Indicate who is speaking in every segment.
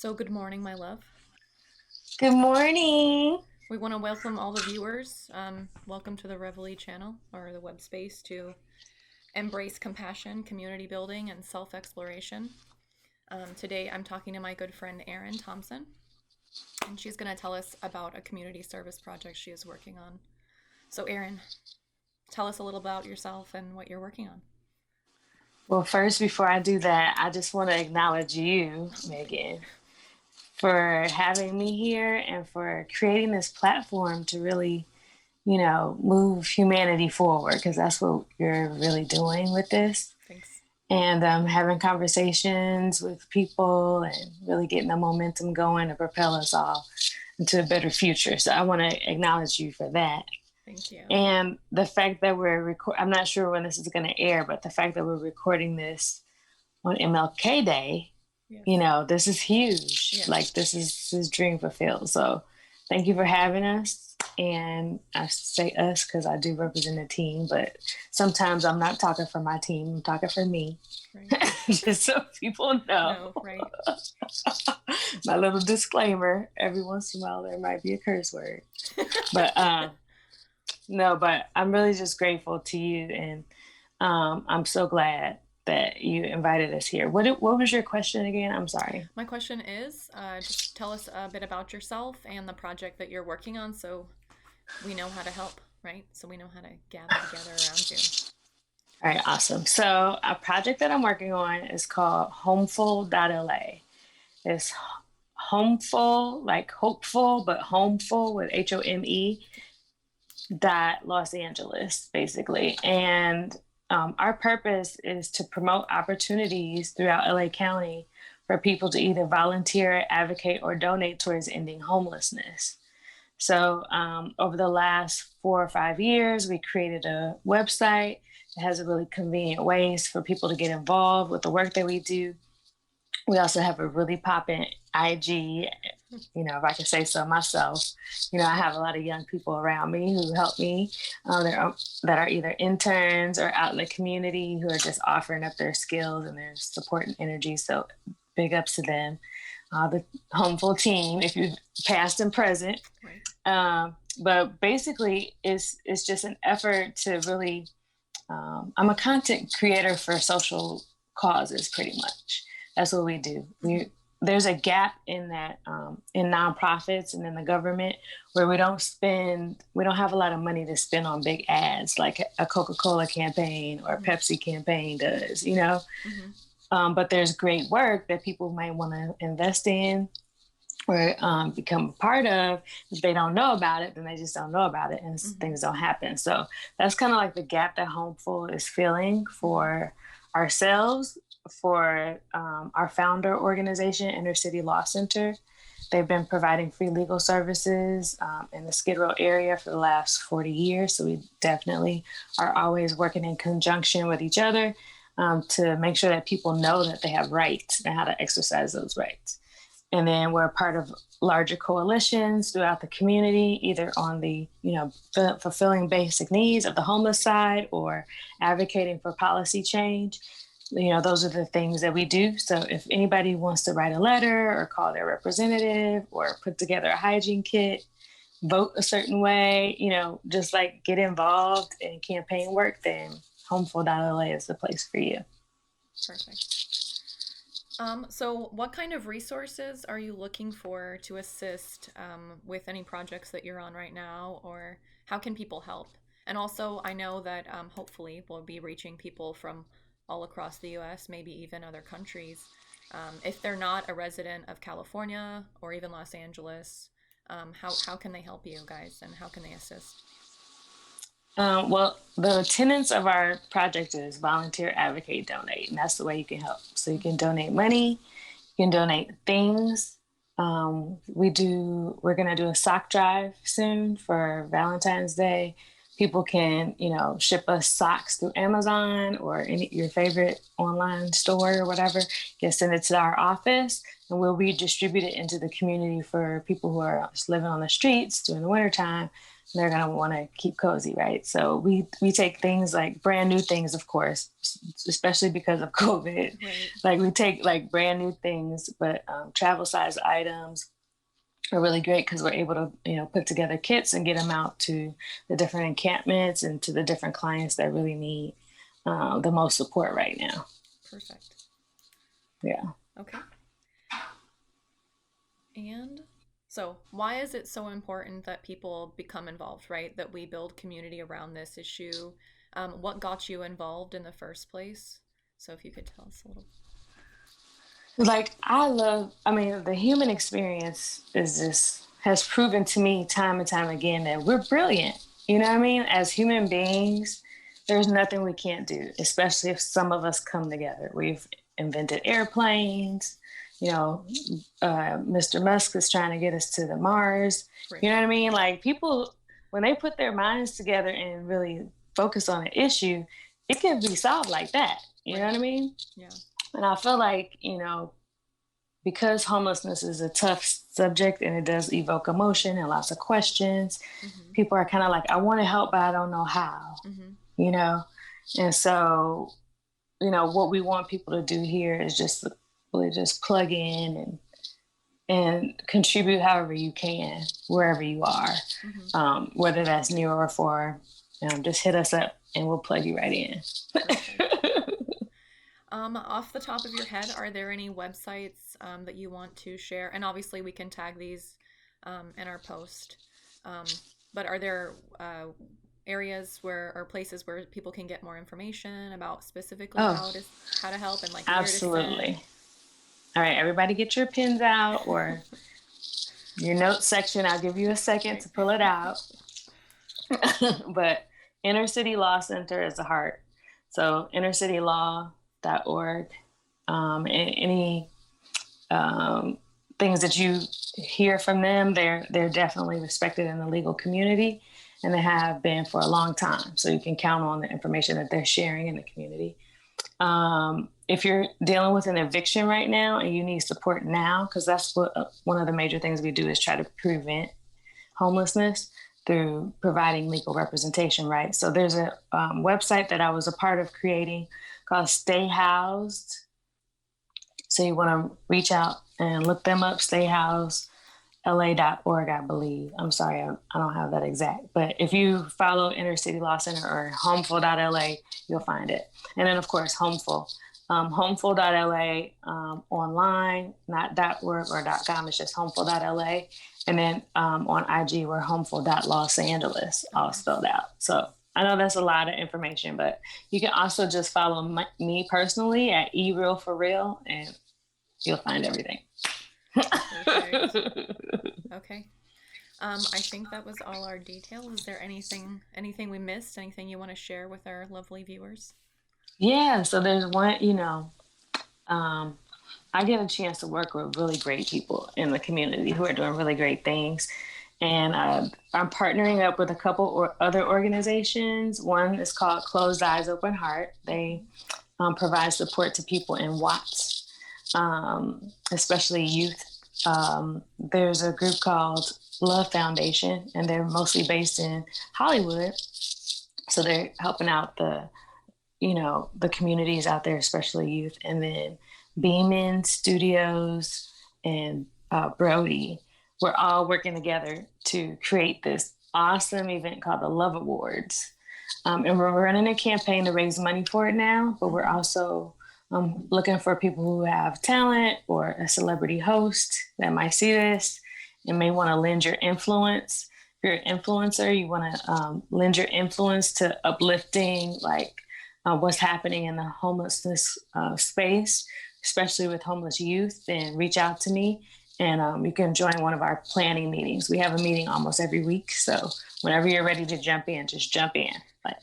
Speaker 1: So, good morning, my love.
Speaker 2: Good morning.
Speaker 1: We want to welcome all the viewers. Welcome to the Reveille channel or the web space to embrace compassion, community building, and self exploration. Today, I'm talking to my good friend Erin Thompson, and she's going to tell us about a community service project she is working on. So, Erin, tell us a little about yourself and what you're working on.
Speaker 2: Well, first, before I do that, I just want to acknowledge you,
Speaker 1: Thank you.
Speaker 2: Megan, for having me here and for creating this platform to really, move humanity forward, because that's what you're really doing with this.
Speaker 1: Thanks.
Speaker 2: And having conversations with people and really getting the momentum going to propel us all into a better future. So I want to acknowledge you for that.
Speaker 1: Thank you.
Speaker 2: And the fact that I'm not sure when this is going to air, but the fact that we're recording this on MLK Day,
Speaker 1: Yes.
Speaker 2: this is huge.
Speaker 1: Yes.
Speaker 2: Like this is dream fulfilled. So thank you for having us. And I say us because I do represent a team, but sometimes I'm not talking for my team, I'm talking for me.
Speaker 1: Right.
Speaker 2: Just so people know.
Speaker 1: No, right.
Speaker 2: My little disclaimer, every once in a while there might be a curse word. But no, but I'm really just grateful to you, and I'm so glad that you invited us here. What was your question again? I'm sorry.
Speaker 1: My question is just tell us a bit about yourself and the project that you're working on so we know how to help, right? So we know how to gather together around you.
Speaker 2: All right, awesome. So a project that I'm working on is called Homeful.la. It's homeful, like hopeful, but homeful with HOME dot Los Angeles, basically. And our purpose is to promote opportunities throughout LA County for people to either volunteer, advocate, or donate towards ending homelessness. So over the last 4 or 5 years, we created a website that has a really convenient ways for people to get involved with the work that we do. We also have a really poppin' IG, if I can say so myself. I have a lot of young people around me who help me that are either interns or out in the community who are just offering up their skills and their support and energy. So big ups to them. The Homeful team, if you past and present.
Speaker 1: Right.
Speaker 2: But basically, it's just an effort to really. I'm a content creator for social causes, pretty much. That's what we do. There's a gap in that in nonprofits and in the government where we don't have a lot of money to spend on big ads like a Coca-Cola campaign or a Pepsi campaign does, but there's great work that people might want to invest in or become a part of. If they don't know about it, then they just don't know about it, and things don't happen. So that's kind of like the gap that Homeful is filling for ourselves, for our founder organization, Inner City Law Center. They've been providing free legal services in the Skid Row area for the last 40 years. So we definitely are always working in conjunction with each other to make sure that people know that they have rights and how to exercise those rights. And then we're a part of larger coalitions throughout the community, either on the, fulfilling basic needs of the homeless side or advocating for policy change. Those are the things that we do. So if anybody wants to write a letter or call their representative or put together a hygiene kit, vote a certain way, just like get involved in campaign work, then Homeful.la is the place for you.
Speaker 1: Perfect. So what kind of resources are you looking for to assist with any projects that you're on right now, or how can people help? And also, I know that hopefully we'll be reaching people from all across the US, maybe even other countries. If they're not a resident of California or even Los Angeles, how can they help you guys and how can they assist?
Speaker 2: Well, the tenets of our project is volunteer, advocate, donate, and that's the way you can help. So you can donate money, you can donate things. We're gonna do a sock drive soon for Valentine's Day. People can, ship us socks through Amazon or your favorite online store or whatever. You can send it to our office, and we'll redistribute it into the community for people who are living on the streets during the wintertime they're going to want to keep cozy, right? So we take things like brand new things, of course, especially because of COVID.
Speaker 1: Right.
Speaker 2: Like we take like brand new things, but travel size items are really great because we're able to, put together kits and get them out to the different encampments and to the different clients that really need the most support right now.
Speaker 1: Perfect.
Speaker 2: Yeah.
Speaker 1: Okay. And so, why is it so important that people become involved, right? That we build community around this issue? What got you involved in the first place? So, if you could tell us a little.
Speaker 2: Like I mean, the human experience is just has proven to me time and time again that we're brilliant. You know what I mean? As human beings, there's nothing we can't do, especially if some of us come together. We've invented airplanes. Mr. Musk is trying to get us to the Mars.
Speaker 1: Right.
Speaker 2: You know what I mean? Like people, when they put their minds together and really focus on an issue, it can be solved like that. You know
Speaker 1: Right.
Speaker 2: what I mean?
Speaker 1: Yeah.
Speaker 2: And I feel like, because homelessness is a tough subject and it does evoke emotion and lots of questions,
Speaker 1: Mm-hmm.
Speaker 2: people are kind of like, I want to help, but I don't know how,
Speaker 1: Mm-hmm.
Speaker 2: you know? And so, what we want people to do here is just really just plug in and contribute however you can, wherever you are,
Speaker 1: Mm-hmm.
Speaker 2: whether that's near or far. Just hit us up and we'll plug you right in.
Speaker 1: Perfect. Off the top of your head, are there any websites that you want to share? And obviously, we can tag these in our post. Um, but are there areas where or places where people can get more information about specifically
Speaker 2: Oh,
Speaker 1: how to help and like where to send?
Speaker 2: absolutely. All right, everybody get your pens out or your notes section. I'll give you a second
Speaker 1: Right.
Speaker 2: to pull it out. But Inner City Law Center is the heart. So innercitylaw.org. And any things that you hear from them, they're definitely respected in the legal community, and they have been for a long time. So you can count on the information that they're sharing in the community. If you're dealing with an eviction right now and you need support now, because that's what one of the major things we do is try to prevent homelessness through providing legal representation, right? So there's a website that I was a part of creating called Stay Housed. So you want to reach out and look them up, stayhousela.org, I believe. I'm sorry, I don't have that exact. But if you follow Inner City Law Center or homeful.la, you'll find it. And then, of course, Homeful. Homeful.la online, not .org or .com, it's just homeful.la. And then on IG, we're homeful.Los Angeles, all
Speaker 1: Okay.
Speaker 2: spelled out. So I know that's a lot of information, but you can also just follow me personally at eRealForReal, and you'll find everything.
Speaker 1: Perfect. Okay. I think that was all our details. Is there anything we missed? Anything you want to share with our lovely viewers?
Speaker 2: Yeah, so there's one, um, I get a chance to work with really great people in the community who are doing really great things. And I'm partnering up with a couple or other organizations. One is called Closed Eyes, Open Heart. They provide support to people in Watts, especially youth. There's a group called Love Foundation, and they're mostly based in Hollywood. So they're helping out the communities out there, especially youth. And then Beeman Studios and Brody, we're all working together to create this awesome event called the Love Awards. And we're running a campaign to raise money for it now, but we're also looking for people who have talent or a celebrity host that might see this and may want to lend your influence. If you're an influencer, you want to lend your influence to uplifting, like what's happening in the homelessness space, especially with homeless youth, then reach out to me and you can join one of our planning meetings. We have a meeting almost every week. So whenever you're ready to jump in, just jump in. Like,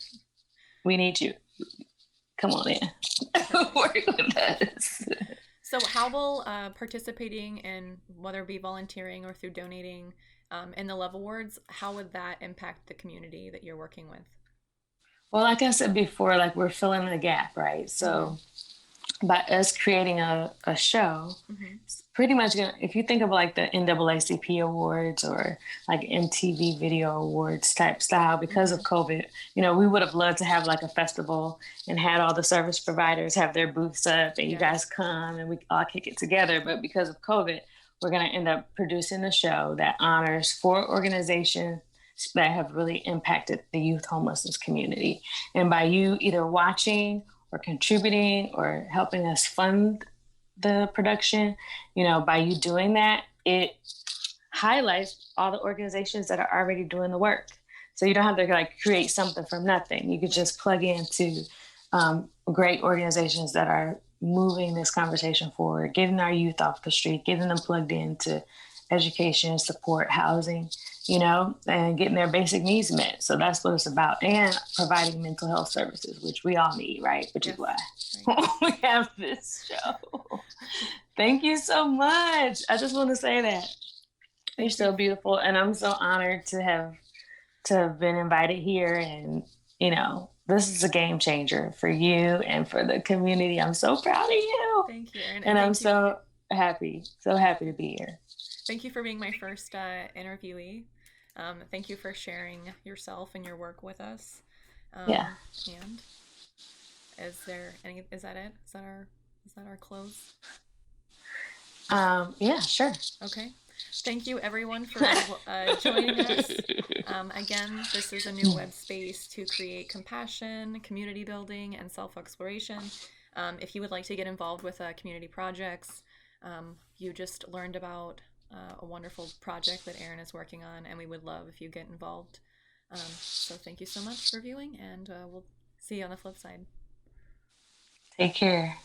Speaker 2: we need you. Come on in. Work with us.
Speaker 1: So, how will participating in whether it be volunteering or through donating in the Love Awards, how would that impact the community that you're working with?
Speaker 2: Well, like I said before, like we're filling the gap, right?
Speaker 1: Mm-hmm.
Speaker 2: So by us creating a show,
Speaker 1: Mm-hmm.
Speaker 2: it's pretty much gonna, if you think of like the NAACP awards or like MTV Video Awards type style, because of
Speaker 1: Mm-hmm.
Speaker 2: COVID, we would have loved to have like a festival and had all the service providers have their booths up and you guys
Speaker 1: Yes.
Speaker 2: come and we all kick it together. But because of COVID, we're going to end up producing a show that honors 4 organizations that have really impacted the youth homelessness community. And by you either watching or contributing or helping us fund the production, by you doing that, it highlights all the organizations that are already doing the work. So you don't have to like create something from nothing. You could
Speaker 1: Right.
Speaker 2: just plug into great organizations that are moving this conversation forward, getting our youth off the street, getting them plugged into education, support, housing, and getting their basic needs met. So that's what it's about. And providing mental health services, which we all need, right? Which is
Speaker 1: Yes.
Speaker 2: why
Speaker 1: Right.
Speaker 2: we have this show. Thank you so much. I just want to say that you're
Speaker 1: Thank you.
Speaker 2: so beautiful, and I'm so honored to have been invited here. And this is a game changer for you and for the community. I'm so proud of you,
Speaker 1: Thank you, Erin, and
Speaker 2: and I'm so happy to be here.
Speaker 1: thank you for being my first interviewee. Thank you for sharing yourself and your work with us.
Speaker 2: Yeah.
Speaker 1: And is there any? Is that it? Is that our close?
Speaker 2: Yeah, sure.
Speaker 1: Okay. Thank you, everyone, for joining us. Again, this is a new web space to create compassion, community building, and self exploration. If you would like to get involved with community projects, you just learned about a wonderful project that Erin is working on, and we would love if you get involved. So thank you so much for viewing, and we'll see you on the flip side.
Speaker 2: Take care.